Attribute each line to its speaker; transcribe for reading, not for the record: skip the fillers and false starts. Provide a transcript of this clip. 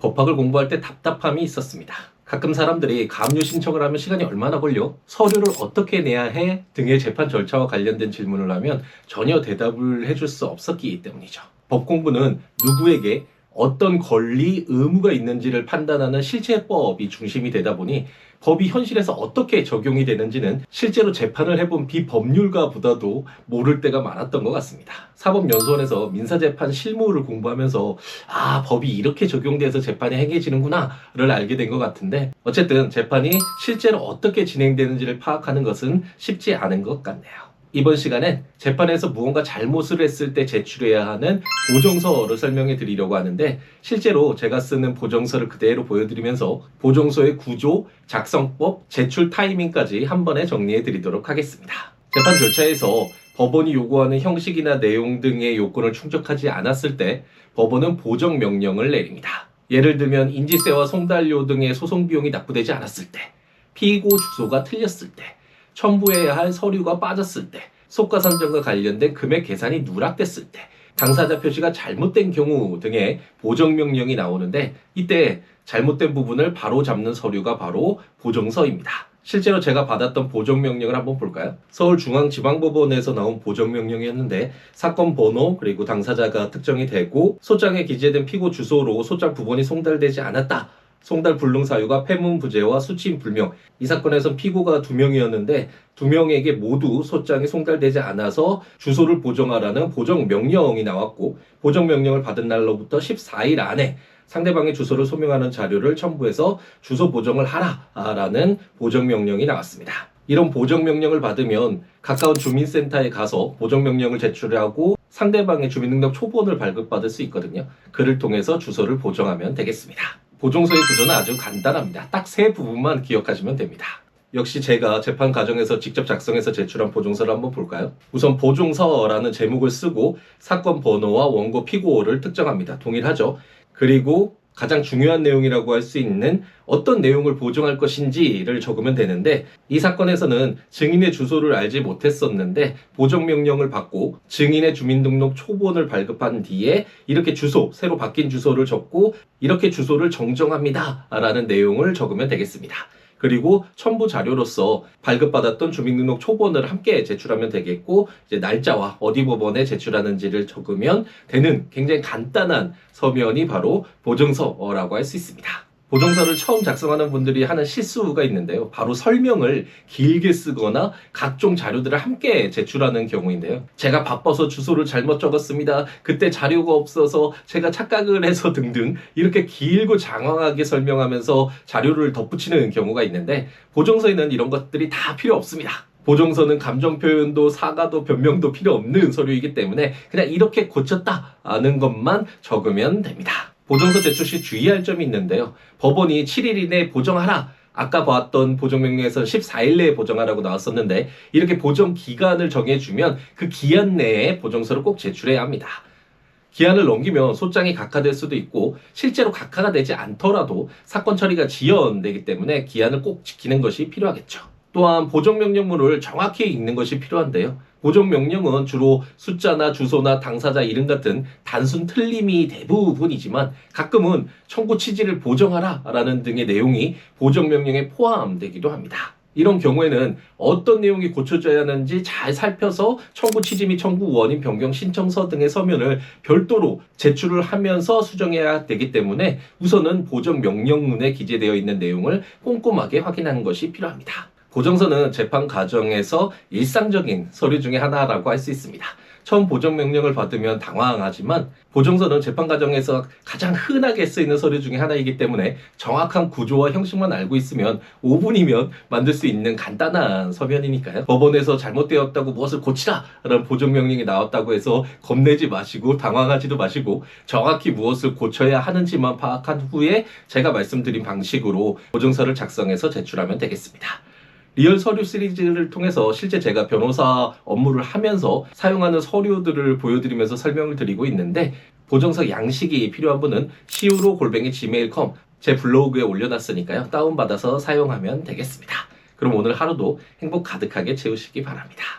Speaker 1: 법학을 공부할 때 답답함이 있었습니다. 가끔 사람들이 가압류 신청을 하면 시간이 얼마나 걸려? 서류를 어떻게 내야 해? 등의 재판 절차와 관련된 질문을 하면 전혀 대답을 해줄 수 없었기 때문이죠. 법 공부는 누구에게 어떤 권리, 의무가 있는지를 판단하는 실체법이 중심이 되다 보니 법이 현실에서 어떻게 적용이 되는지는 실제로 재판을 해본 비법률가보다도 모를 때가 많았던 것 같습니다. 사법연수원에서 민사재판 실무를 공부하면서 법이 이렇게 적용돼서 재판이 행해지는구나를 알게 된 것 같은데, 어쨌든 재판이 실제로 어떻게 진행되는지를 파악하는 것은 쉽지 않은 것 같네요. 이번 시간엔 재판에서 무언가 잘못을 했을 때 제출해야 하는 보정서를 설명해 드리려고 하는데, 실제로 제가 쓰는 보정서를 그대로 보여드리면서 보정서의 구조, 작성법, 제출 타이밍까지 한 번에 정리해 드리도록 하겠습니다. 재판 절차에서 법원이 요구하는 형식이나 내용 등의 요건을 충족하지 않았을 때 법원은 보정명령을 내립니다. 예를 들면 인지세와 송달료 등의 소송 비용이 납부되지 않았을 때, 피고 주소가 틀렸을 때, 첨부해야 할 서류가 빠졌을 때, 속가산정과 관련된 금액 계산이 누락됐을 때, 당사자 표시가 잘못된 경우 등의 보정명령이 나오는데, 이때 잘못된 부분을 바로 잡는 서류가 바로 보정서입니다. 실제로 제가 받았던 보정명령을 한번 볼까요? 서울중앙지방법원에서 나온 보정명령이었는데, 사건 번호 그리고 당사자가 특정이 되고 소장에 기재된 피고 주소로 소장 부본이 송달되지 않았다. 송달 불능 사유가 폐문 부재와 수취인 불명. 이 사건에선 피고가 2명이었는데 2명에게 모두 소장이 송달되지 않아서 주소를 보정하라는 보정명령이 나왔고, 보정명령을 받은 날로부터 14일 안에 상대방의 주소를 소명하는 자료를 첨부해서 주소 보정을 하라라는 보정명령이 나왔습니다. 이런 보정명령을 받으면 가까운 주민센터에 가서 보정명령을 제출하고 상대방의 주민등록 초본을 발급받을 수 있거든요. 그를 통해서 주소를 보정하면 되겠습니다. 보정서의 구조는 아주 간단합니다. 딱 3부분만 기억하시면 됩니다. 역시 제가 재판 과정에서 직접 작성해서 제출한 보정서를 한번 볼까요? 우선 보정서라는 제목을 쓰고 사건 번호와 원고 피고를 특정합니다. 동일하죠? 그리고 가장 중요한 내용이라고 할 수 있는 어떤 내용을 보정할 것인지를 적으면 되는데, 이 사건에서는 증인의 주소를 알지 못했었는데 보정명령을 받고 증인의 주민등록 초본을 발급한 뒤에 이렇게 주소, 새로 바뀐 주소를 적고 이렇게 주소를 정정합니다 라는 내용을 적으면 되겠습니다. 그리고 첨부 자료로서 발급받았던 주민등록 초본을 함께 제출하면 되겠고, 이제 날짜와 어디 법원에 제출하는지를 적으면 되는 굉장히 간단한 서면이 바로 보정서라고 할 수 있습니다. 보정서를 처음 작성하는 분들이 하는 실수가 있는데요. 바로 설명을 길게 쓰거나 각종 자료들을 함께 제출하는 경우인데요. 제가 바빠서 주소를 잘못 적었습니다. 그때 자료가 없어서 제가 착각을 해서 등등 이렇게 길고 장황하게 설명하면서 자료를 덧붙이는 경우가 있는데, 보정서에는 이런 것들이 다 필요 없습니다. 보정서는 감정 표현도 사과도 변명도 필요 없는 서류이기 때문에 그냥 이렇게 고쳤다는 것만 적으면 됩니다. 보정서 제출 시 주의할 점이 있는데요. 법원이 7일 이내에 보정하라. 아까 봤던 보정명령에서 14일 내에 보정하라고 나왔었는데, 이렇게 보정 기간을 정해주면 그 기한 내에 보정서를 꼭 제출해야 합니다. 기한을 넘기면 소장이 각하될 수도 있고, 실제로 각하가 되지 않더라도 사건 처리가 지연되기 때문에 기한을 꼭 지키는 것이 필요하겠죠. 또한 보정명령문을 정확히 읽는 것이 필요한데요. 보정명령은 주로 숫자나 주소나 당사자 이름 같은 단순 틀림이 대부분이지만 가끔은 청구 취지를 보정하라 라는 등의 내용이 보정명령에 포함되기도 합니다. 이런 경우에는 어떤 내용이 고쳐져야 하는지 잘 살펴서 청구 취지 및 청구 원인 변경 신청서 등의 서면을 별도로 제출을 하면서 수정해야 되기 때문에 우선은 보정명령문에 기재되어 있는 내용을 꼼꼼하게 확인하는 것이 필요합니다. 보정서는 재판 과정에서 일상적인 서류 중에 하나라고 할 수 있습니다. 처음 보정명령을 받으면 당황하지만 보정서는 재판 과정에서 가장 흔하게 쓰이는 서류 중에 하나이기 때문에 정확한 구조와 형식만 알고 있으면 5분이면 만들 수 있는 간단한 서면이니까요. 법원에서 잘못되었다고 무엇을 고치라 라는 보정명령이 나왔다고 해서 겁내지 마시고 당황하지도 마시고 정확히 무엇을 고쳐야 하는지만 파악한 후에 제가 말씀드린 방식으로 보정서를 작성해서 제출하면 되겠습니다. 리얼 서류 시리즈를 통해서 실제 제가 변호사 업무를 하면서 사용하는 서류들을 보여드리면서 설명을 드리고 있는데, 보정서 양식이 필요한 분은 siwo@gmail.com 제 블로그에 올려놨으니까요. 다운받아서 사용하면 되겠습니다. 그럼 오늘 하루도 행복 가득하게 채우시기 바랍니다.